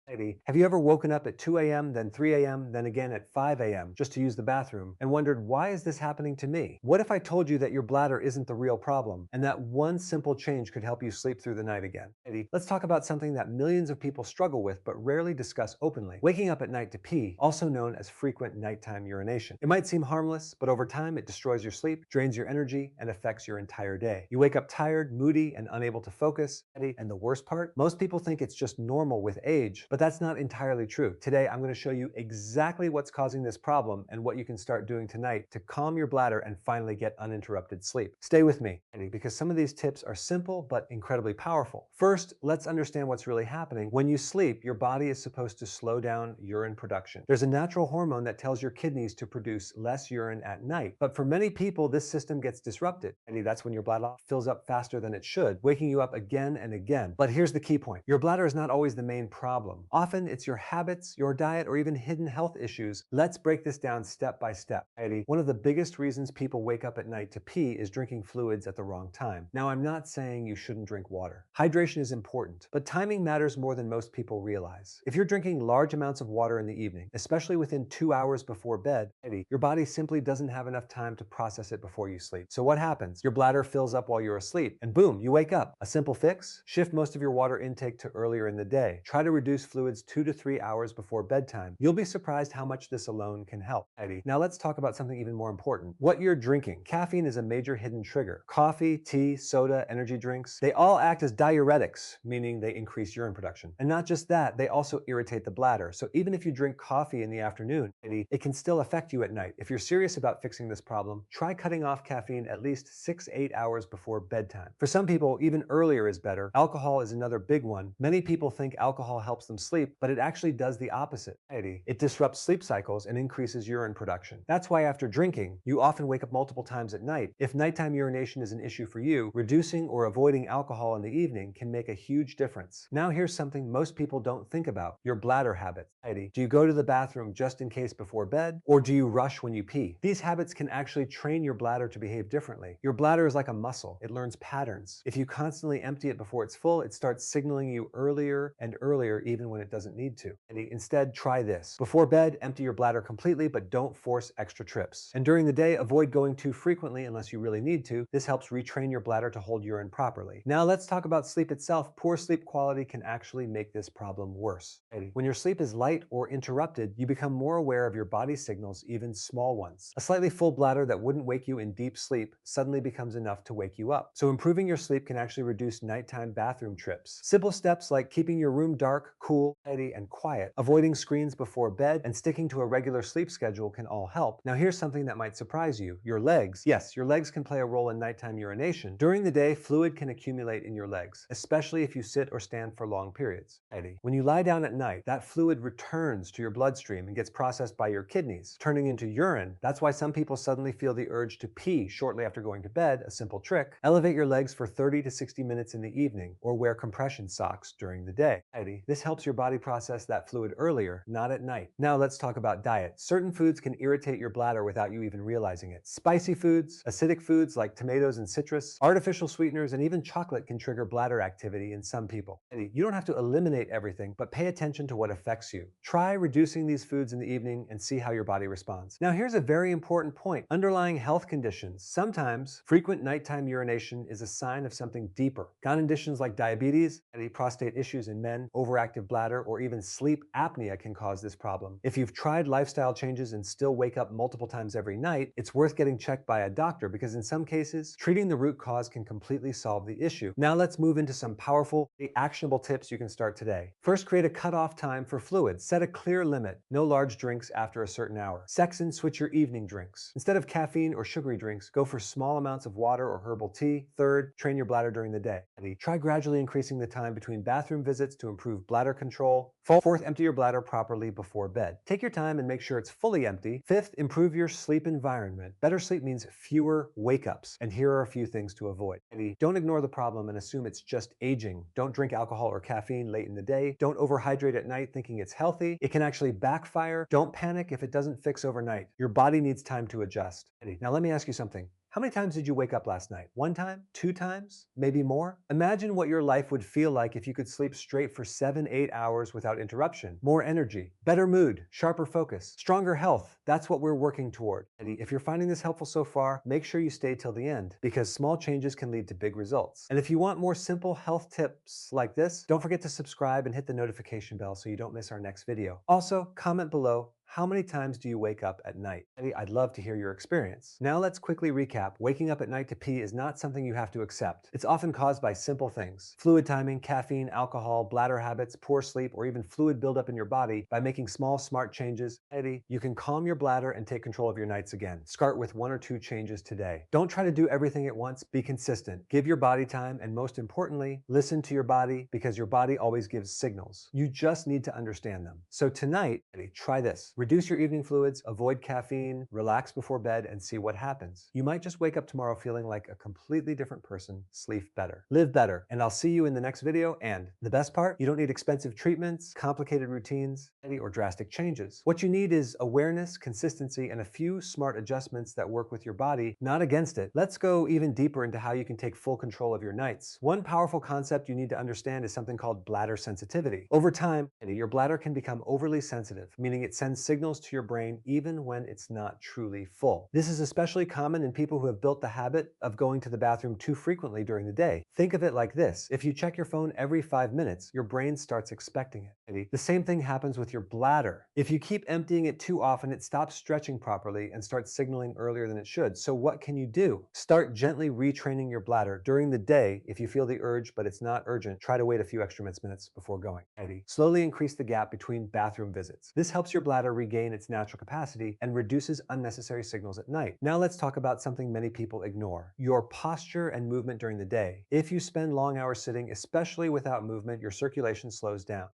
Have you ever woken up at 2 a.m., then 3 a.m., then again at 5 a.m. just to use the bathroom and wondered, why is this happening to me? What if I told you that your bladder isn't the real problem and that one simple change could help you sleep through the night again? Let's talk about something that millions of people struggle with but rarely discuss openly: waking up at night to pee, also known as frequent nighttime urination. It might seem harmless, but over time it destroys your sleep, drains your energy, and affects your entire day. You wake up tired, moody, and unable to focus. And the worst part? Most people think it's just normal with age, but that's not entirely true. Today, I'm going to show you exactly what's causing this problem and what you can start doing tonight to calm your bladder and finally get uninterrupted sleep. Stay with me, because some of these tips are simple but incredibly powerful. First, let's understand what's really happening. When you sleep, your body is supposed to slow down urine production. There's a natural hormone that tells your kidneys to produce less urine at night, but for many people, this system gets disrupted. That's when your bladder fills up faster than it should, waking you up again and again. But here's the key point. Your bladder is not always the main problem. Often it's your habits, your diet, or even hidden health issues. Let's break this down step by step. One of the biggest reasons people wake up at night to pee is drinking fluids at the wrong time. Now, I'm not saying you shouldn't drink water. Hydration is important, but timing matters more than most people realize. If you're drinking large amounts of water in the evening, especially within 2 hours before bed, your body simply doesn't have enough time to process it before you sleep. So what happens? Your bladder fills up while you're asleep, and boom, you wake up. A simple fix? Shift most of your water intake to earlier in the day. Try to reduce fluids 2 to 3 hours before bedtime. You'll be surprised how much this alone can help. Now let's talk about something even more important: what you're drinking. Caffeine is a major hidden trigger. Coffee, tea, soda, energy drinks, they all act as diuretics, meaning they increase urine production. And not just that, they also irritate the bladder. So even if you drink coffee in the afternoon, it can still affect you at night. If you're serious about fixing this problem, try cutting off caffeine at least 6-8 hours before bedtime. For some people, even earlier is better. Alcohol is another big one. Many people think alcohol helps them sleep, but it actually does the opposite. It disrupts sleep cycles and increases urine production. That's why after drinking, you often wake up multiple times at night. If nighttime urination is an issue for you, reducing or avoiding alcohol in the evening can make a huge difference. Now here's something most people don't think about: your bladder habits. Do you go to the bathroom just in case before bed, or do you rush when you pee? These habits can actually train your bladder to behave differently. Your bladder is like a muscle. It learns patterns. If you constantly empty it before it's full, it starts signaling you earlier and earlier even when it doesn't need to. Instead, try this. Before bed, empty your bladder completely, but don't force extra trips. And during the day, avoid going too frequently unless you really need to. This helps retrain your bladder to hold urine properly. Now let's talk about sleep itself. Poor sleep quality can actually make this problem worse. When your sleep is light or interrupted, you become more aware of your body's signals, even small ones. A slightly full bladder that wouldn't wake you in deep sleep suddenly becomes enough to wake you up. So improving your sleep can actually reduce nighttime bathroom trips. Simple steps like keeping your room dark, cool, tidy, and quiet, avoiding screens before bed, and sticking to a regular sleep schedule can all help. Now here's something that might surprise you: your legs. Yes, your legs can play a role in nighttime urination. During the day, fluid can accumulate in your legs, especially if you sit or stand for long periods. When you lie down at night, that fluid returns to your bloodstream and gets processed by your kidneys, turning into urine. That's why some people suddenly feel the urge to pee shortly after going to bed. A simple trick: elevate your legs for 30 to 60 minutes in the evening, or wear compression socks during the day. This helps your body process that fluid earlier, not at night. Now let's talk about diet. Certain foods can irritate your bladder without you even realizing it. Spicy foods, acidic foods like tomatoes and citrus, artificial sweeteners, and even chocolate can trigger bladder activity in some people. You don't have to eliminate everything, but pay attention to what affects you. Try reducing these foods in the evening and see how your body responds. Now here's a very important point: underlying health conditions. Sometimes frequent nighttime urination is a sign of something deeper. Conditions like diabetes, prostate issues in men, overactive bladder, or even sleep apnea can cause this problem. If you've tried lifestyle changes and still wake up multiple times every night, it's worth getting checked by a doctor, because in some cases, treating the root cause can completely solve the issue. Now let's move into some powerful, actionable tips you can start today. First, create a cutoff time for fluids. Set a clear limit: no large drinks after a certain hour. Second, switch your evening drinks. Instead of caffeine or sugary drinks, go for small amounts of water or herbal tea. Third, train your bladder during the day. Try gradually increasing the time between bathroom visits to improve bladder control. Fourth, empty your bladder properly before bed. Take your time and make sure it's fully empty. Fifth, improve your sleep environment. Better sleep means fewer wake-ups, and here are a few things to avoid. Don't ignore the problem and assume it's just aging. Don't drink alcohol or caffeine late in the day. Don't overhydrate at night thinking it's healthy. It can actually backfire. Don't panic if it doesn't fix overnight. Your body needs time to adjust. Now let me ask you something. How many times did you wake up last night? One time? Two times? Maybe more? Imagine what your life would feel like if you could sleep straight for 7, 8 hours without interruption. More energy, better mood, sharper focus, stronger health. That's what we're working toward. If you're finding this helpful so far, make sure you stay till the end because small changes can lead to big results. And if you want more simple health tips like this, don't forget to subscribe and hit the notification bell so you don't miss our next video. Also, comment below, how many times do you wake up at night? I'd love to hear your experience. Now let's quickly recap. Waking up at night to pee is not something you have to accept. It's often caused by simple things: fluid timing, caffeine, alcohol, bladder habits, poor sleep, or even fluid buildup in your body. By making small, smart changes, you can calm your bladder and take control of your nights again. Start with 1 or 2 changes today. Don't try to do everything at once. Be consistent. Give your body time, and most importantly, listen to your body because your body always gives signals. You just need to understand them. So tonight, try this. Reduce your evening fluids, avoid caffeine, relax before bed, and see what happens. You might just wake up tomorrow feeling like a completely different person. Sleep better. Live better. And I'll see you in the next video. And the best part, you don't need expensive treatments, complicated routines, or drastic changes. What you need is awareness, consistency, and a few smart adjustments that work with your body, not against it. Let's go even deeper into how you can take full control of your nights. One powerful concept you need to understand is something called bladder sensitivity. Over time, your bladder can become overly sensitive, meaning it sends signals to your brain even when it's not truly full. This is especially common in people who have built the habit of going to the bathroom too frequently during the day. Think of it like this. If you check your phone every 5 minutes, your brain starts expecting it. The same thing happens with your bladder. If you keep emptying it too often, it stops stretching properly and starts signaling earlier than it should. So what can you do? Start gently retraining your bladder during the day. If you feel the urge, but it's not urgent, try to wait a few extra minutes before going. Slowly increase the gap between bathroom visits. This helps your bladder regain its natural capacity and reduces unnecessary signals at night. Now let's talk about something many people ignore: your posture and movement during the day. If you spend long hours sitting, especially without movement, your circulation slows down.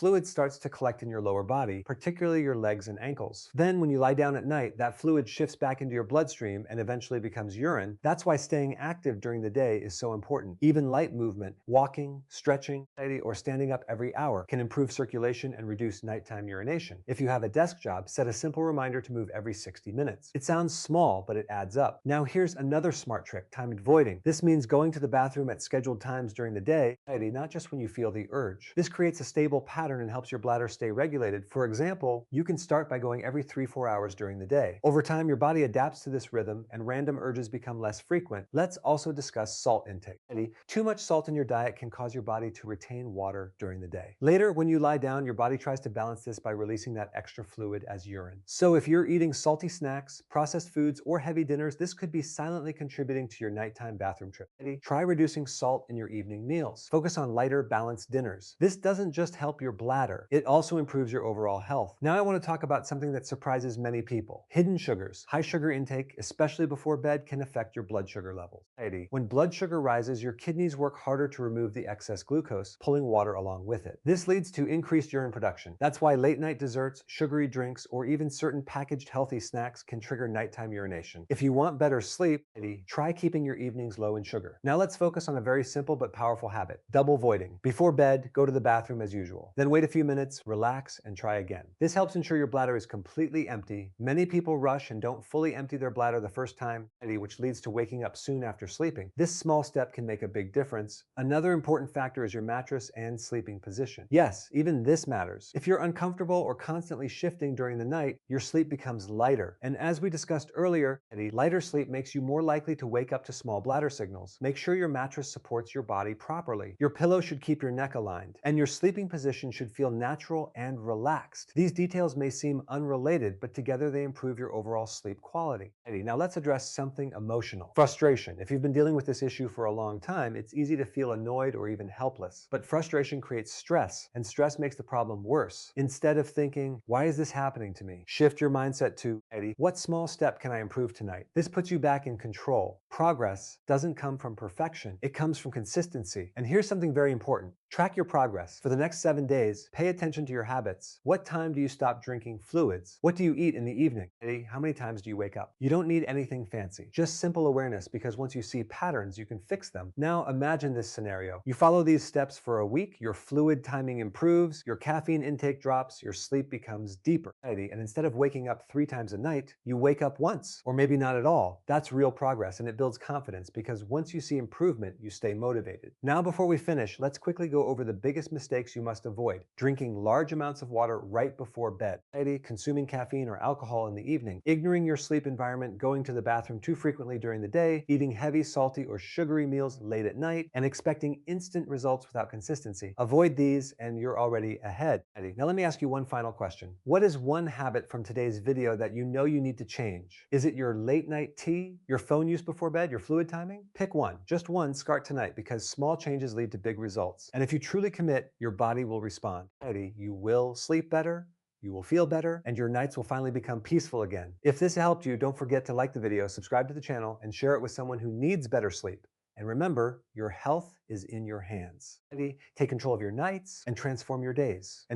Fluid starts to collect in your lower body, particularly your legs and ankles. Then when you lie down at night, that fluid shifts back into your bloodstream and eventually becomes urine. That's why staying active during the day is so important. Even light movement, walking, stretching, or standing up every hour can improve circulation and reduce nighttime urination. If you have a desk job, set a simple reminder to move every 60 minutes. It sounds small, but it adds up. Now here's another smart trick: time avoiding. This means going to the bathroom at scheduled times during the day, not just when you feel the urge. This creates a stable pattern and helps your bladder stay regulated. For example, you can start by going every 3-4 hours during the day. Over time, your body adapts to this rhythm and random urges become less frequent. Let's also discuss salt intake. Too much salt in your diet can cause your body to retain water during the day. Later, when you lie down, your body tries to balance this by releasing that extra fluid as urine. So if you're eating salty snacks, processed foods, or heavy dinners, this could be silently contributing to your nighttime bathroom trip. Try reducing salt in your evening meals. Focus on lighter, balanced dinners. This doesn't just help your bladder, it also improves your overall health. Now I want to talk about something that surprises many people: hidden sugars. High sugar intake, especially before bed, can affect your blood sugar levels. When blood sugar rises, your kidneys work harder to remove the excess glucose, pulling water along with it. This leads to increased urine production. That's why late night desserts, sugary drinks, or even certain packaged healthy snacks can trigger nighttime urination. If you want better sleep, try keeping your evenings low in sugar. Now let's focus on a very simple but powerful habit: double voiding. Before bed, go to the bathroom as usual. Then wait a few minutes, relax, and try again. This helps ensure your bladder is completely empty. Many people rush and don't fully empty their bladder the first time, which leads to waking up soon after sleeping. This small step can make a big difference. Another important factor is your mattress and sleeping position. Yes, even this matters. If you're uncomfortable or constantly shifting during the night, your sleep becomes lighter. And as we discussed earlier, lighter sleep makes you more likely to wake up to small bladder signals. Make sure your mattress supports your body properly. Your pillow should keep your neck aligned, and your sleeping position should feel natural and relaxed. These details may seem unrelated, but together they improve your overall sleep quality. Now let's address something emotional: frustration. If you've been dealing with this issue for a long time, it's easy to feel annoyed or even helpless. But frustration creates stress, and stress makes the problem worse. Instead of thinking, "Why is this happening to me?" shift your mindset to, "What small step can I improve tonight?" This puts you back in control. Progress doesn't come from perfection, it comes from consistency. And here's something very important. Track your progress. For the next 7 days, pay attention to your habits. What time do you stop drinking fluids? What do you eat in the evening? How many times do you wake up? You don't need anything fancy, just simple awareness, because once you see patterns, you can fix them. Now imagine this scenario. You follow these steps for a week, your fluid timing improves, your caffeine intake drops, your sleep becomes deeper. And instead of waking up 3 times a night, you wake up once, or maybe not at all. That's real progress, and it builds confidence, because once you see improvement, you stay motivated. Now, before we finish, let's quickly go over the biggest mistakes you must avoid. Drinking large amounts of water right before bed, consuming caffeine or alcohol in the evening, ignoring your sleep environment, going to the bathroom too frequently during the day, eating heavy, salty, or sugary meals late at night, and expecting instant results without consistency. Avoid these and you're already ahead. Now let me ask you one final question. What is one habit from today's video that you know you need to change? Is it your late night tea, your phone use before bed, your fluid timing? Pick one, just one, start tonight, because small changes lead to big results. And if you truly commit, your body will respond. You will sleep better, you will feel better, and your nights will finally become peaceful again. If this helped you, don't forget to like the video, subscribe to the channel, and share it with someone who needs better sleep. And remember, your health is in your hands. Take control of your nights and transform your days.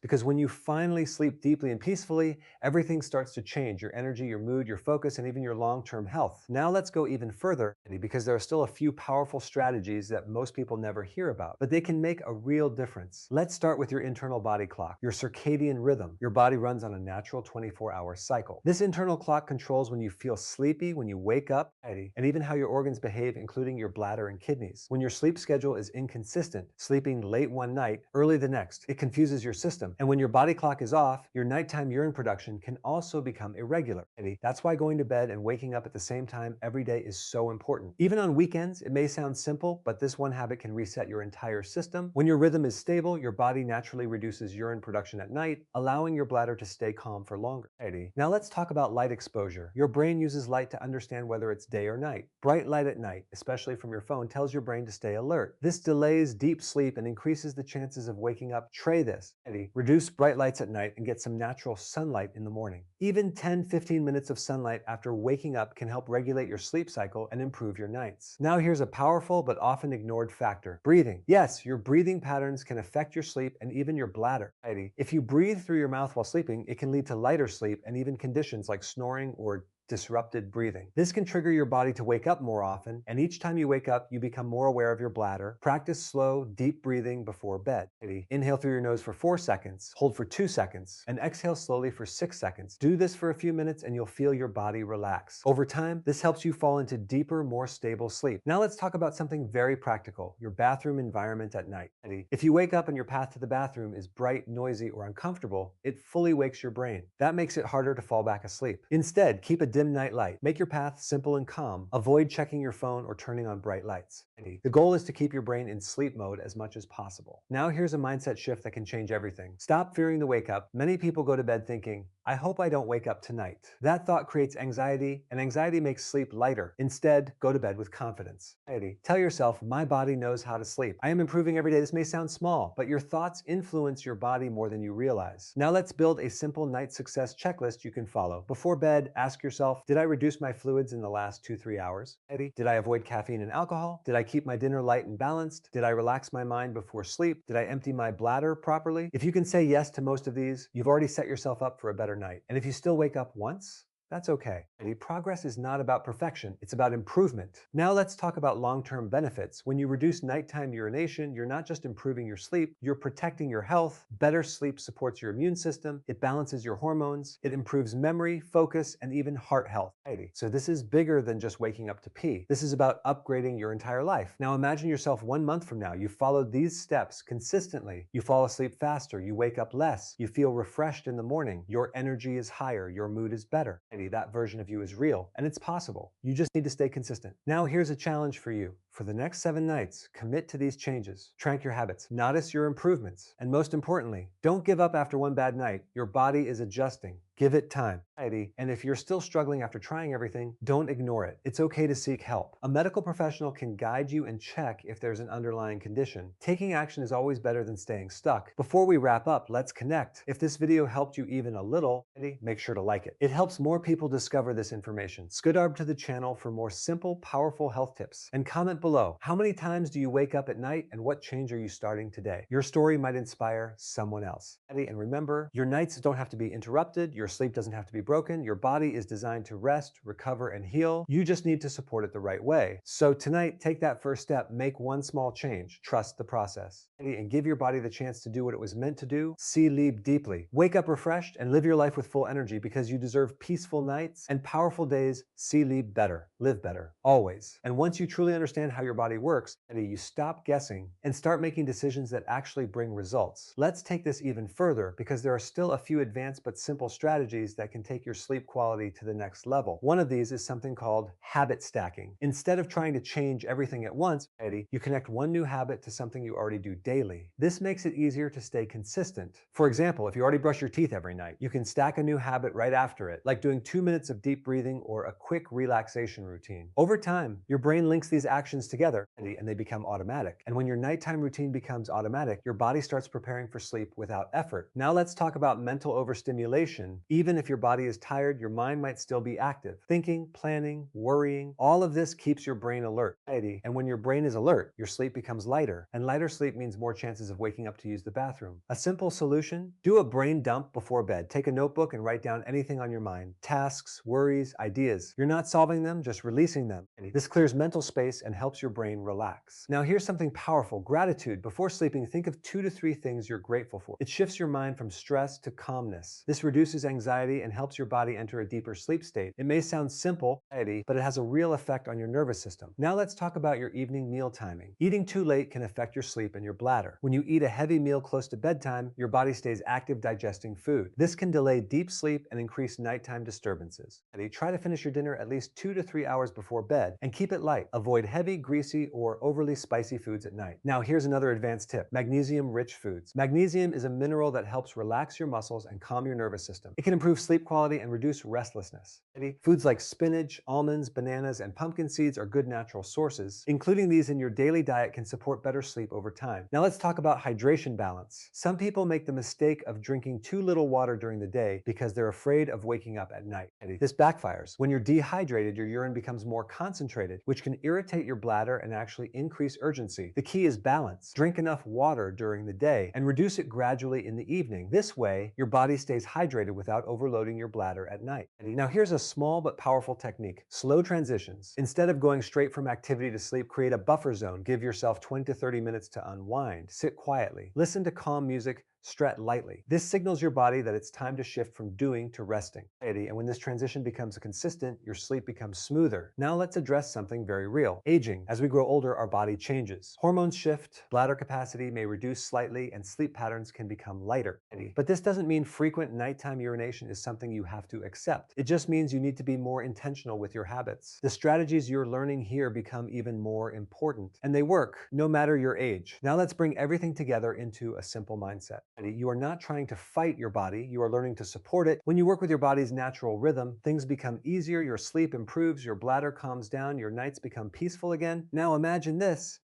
Because when you finally sleep deeply and peacefully, everything starts to change. Your energy, your mood, your focus, and even your long-term health. Now let's go even further, because there are still a few powerful strategies that most people never hear about, but they can make a real difference. Let's start with your internal body clock, your circadian rhythm. Your body runs on a natural 24-hour cycle. This internal clock controls when you feel sleepy, when you wake up, and even how your organs behave, including your bladder and kidneys. When your sleep schedule is inconsistent, sleeping late one night, early the next, it confuses your system. And when your body clock is off, your nighttime urine production can also become irregular. That's why going to bed and waking up at the same time every day is so important. Even on weekends, it may sound simple, but this one habit can reset your entire system. When your rhythm is stable, your body naturally reduces urine production at night, allowing your bladder to stay calm for longer. Now let's talk about light exposure. Your brain uses light to understand whether it's day or night. Bright light at night, especially from your phone, tells your brain to stay alert. This delays deep sleep and increases the chances of waking up. Try this. Reduce bright lights at night and get some natural sunlight in the morning. Even 10-15 minutes of sunlight after waking up can help regulate your sleep cycle and improve your nights. Now here's a powerful but often ignored factor. Breathing. Yes, your breathing patterns can affect your sleep and even your bladder. If you breathe through your mouth while sleeping, it can lead to lighter sleep and even conditions like snoring or disrupted breathing. This can trigger your body to wake up more often, and each time you wake up, you become more aware of your bladder. Practice slow, deep breathing before bed. Inhale through your nose for 4 seconds, hold for 2 seconds, and exhale slowly for 6 seconds. Do this for a few minutes and you'll feel your body relax. Over time, this helps you fall into deeper, more stable sleep. Now let's talk about something very practical, your bathroom environment at night. If you wake up and your path to the bathroom is bright, noisy, or uncomfortable, it fully wakes your brain. That makes it harder to fall back asleep. Instead, keep a dim night light. Make your path simple and calm. Avoid checking your phone or turning on bright lights. The goal is to keep your brain in sleep mode as much as possible. Now here's a mindset shift that can change everything. Stop fearing the wake up. Many people go to bed thinking, I hope I don't wake up tonight. That thought creates anxiety, and anxiety makes sleep lighter. Instead, go to bed with confidence. Tell yourself, my body knows how to sleep. I am improving every day. This may sound small, but your thoughts influence your body more than you realize. Now let's build a simple night success checklist you can follow. Before bed, ask yourself, did I reduce my fluids in the last 2-3 hours? Did I avoid caffeine and alcohol? Did I keep my dinner light and balanced? Did I relax my mind before sleep? Did I empty my bladder properly? If you can say yes to most of these, you've already set yourself up for a better night. And if you still wake up once, that's okay. Progress is not about perfection, it's about improvement. Now let's talk about long-term benefits. When you reduce nighttime urination, you're not just improving your sleep, you're protecting your health. Better sleep supports your immune system, it balances your hormones, it improves memory, focus, and even heart health. So this is bigger than just waking up to pee. This is about upgrading your entire life. Now imagine yourself 1 month from now. You followed these steps consistently. You fall asleep faster, you wake up less, you feel refreshed in the morning, your energy is higher, your mood is better. That version of you is real, and it's possible. You just need to stay consistent. Now here's a challenge for you. For the next 7 nights, commit to these changes. Track your habits, notice your improvements, and most importantly, don't give up after one bad night. Your body is adjusting. Give it time. And if you're still struggling after trying everything, don't ignore it. It's okay to seek help. A medical professional can guide you and check if there's an underlying condition. Taking action is always better than staying stuck. Before we wrap up, let's connect. If this video helped you even a little, make sure to like it. It helps more people discover this information. Subscribe to the channel for more simple, powerful health tips. And comment below, how many times do you wake up at night and what change are you starting today? Your story might inspire someone else. And remember, your nights don't have to be interrupted. Your sleep doesn't have to be broken. Your body is designed to rest, recover, and heal. You just need to support it the right way. So tonight, take that first step. Make one small change. Trust the process. And give your body the chance to do what it was meant to do. Sleep deeply. Wake up refreshed and live your life with full energy because you deserve peaceful nights and powerful days. Sleep better. Live better. Always. And once you truly understand how your body works, you stop guessing and start making decisions that actually bring results. Let's take this even further because there are still a few advanced but simple strategies that can take your sleep quality to the next level. One of these is something called habit stacking. Instead of trying to change everything at once, you connect one new habit to something you already do daily. This makes it easier to stay consistent. For example, if you already brush your teeth every night, you can stack a new habit right after it, like doing 2 minutes of deep breathing or a quick relaxation routine. Over time, your brain links these actions together and they become automatic. And when your nighttime routine becomes automatic, your body starts preparing for sleep without effort. Now let's talk about mental overstimulation. Even if your body is tired, your mind might still be active. Thinking, planning, worrying, all of this keeps your brain alert. And when your brain is alert, your sleep becomes lighter. And lighter sleep means more chances of waking up to use the bathroom. A simple solution: do a brain dump before bed. Take a notebook and write down anything on your mind. Tasks, worries, ideas. You're not solving them, just releasing them. This clears mental space and helps your brain relax. Now here's something powerful: gratitude. Before sleeping, think of 2 to 3 things you're grateful for. It shifts your mind from stress to calmness. This reduces anxiety and helps your body enter a deeper sleep state. It may sound simple, but it has a real effect on your nervous system. Now let's talk about your evening meal timing. Eating too late can affect your sleep and your bladder. When you eat a heavy meal close to bedtime, your body stays active digesting food. This can delay deep sleep and increase nighttime disturbances. Try to finish your dinner at least 2 to 3 hours before bed and keep it light. Avoid heavy, greasy, or overly spicy foods at night. Now here's another advanced tip: magnesium-rich foods. Magnesium is a mineral that helps relax your muscles and calm your nervous system. It can improve sleep quality and reduce restlessness. Foods like spinach, almonds, bananas, and pumpkin seeds are good natural sources. Including these in your daily diet can support better sleep over time. Now let's talk about hydration balance. Some people make the mistake of drinking too little water during the day because they're afraid of waking up at night. This backfires. When you're dehydrated, your urine becomes more concentrated, which can irritate your bladder and actually increase urgency. The key is balance. Drink enough water during the day and reduce it gradually in the evening. This way, your body stays hydrated without overloading your bladder at night. Now here's a small but powerful technique: slow transitions. Instead of going straight from activity to sleep, create a buffer zone. Give yourself 20 to 30 minutes to unwind. Sit quietly. Listen to calm music. Stretch lightly. This signals your body that it's time to shift from doing to resting. And when this transition becomes consistent, your sleep becomes smoother. Now let's address something very real: aging. As we grow older, our body changes. Hormones shift, bladder capacity may reduce slightly, and sleep patterns can become lighter. But this doesn't mean frequent nighttime urination is something you have to accept. It just means you need to be more intentional with your habits. The strategies you're learning here become even more important, and they work no matter your age. Now let's bring everything together into a simple mindset. You are not trying to fight your body, you are learning to support it. When you work with your body's natural rhythm, things become easier, your sleep improves, your bladder calms down, your nights become peaceful again. Now imagine this: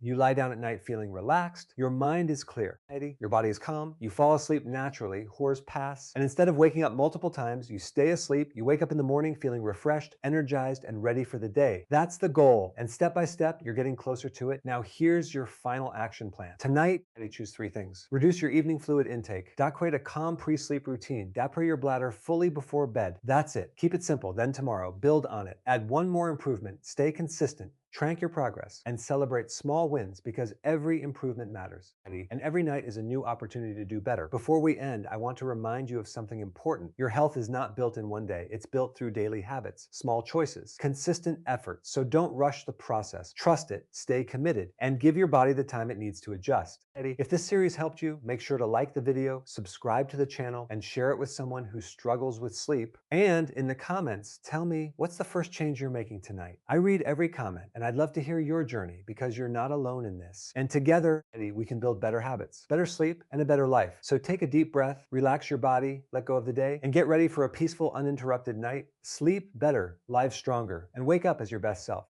you lie down at night feeling relaxed, your mind is clear, your body is calm, you fall asleep naturally, hours pass, and instead of waking up multiple times, you stay asleep, you wake up in the morning feeling refreshed, energized, and ready for the day. That's the goal, and step by step, you're getting closer to it. Now here's your final action plan. Tonight, choose 3 things. Reduce your evening fluid intake. Create a calm pre-sleep routine. Pray your bladder fully before bed. That's it. Keep it simple. Then tomorrow, build on it. Add one more improvement. Stay consistent. Track your progress and celebrate small wins because every improvement matters. And every night is a new opportunity to do better. Before we end, I want to remind you of something important. Your health is not built in one day. It's built through daily habits, small choices, consistent effort. So don't rush the process. Trust it, stay committed, and give your body the time it needs to adjust. If this series helped you, make sure to like the video, subscribe to the channel, and share it with someone who struggles with sleep. And in the comments, tell me, what's the first change you're making tonight? I read every comment, and And I'd love to hear your journey because you're not alone in this. And together, we can build better habits, better sleep, and a better life. So take a deep breath, relax your body, let go of the day, and get ready for a peaceful, uninterrupted night. Sleep better, live stronger, and wake up as your best self.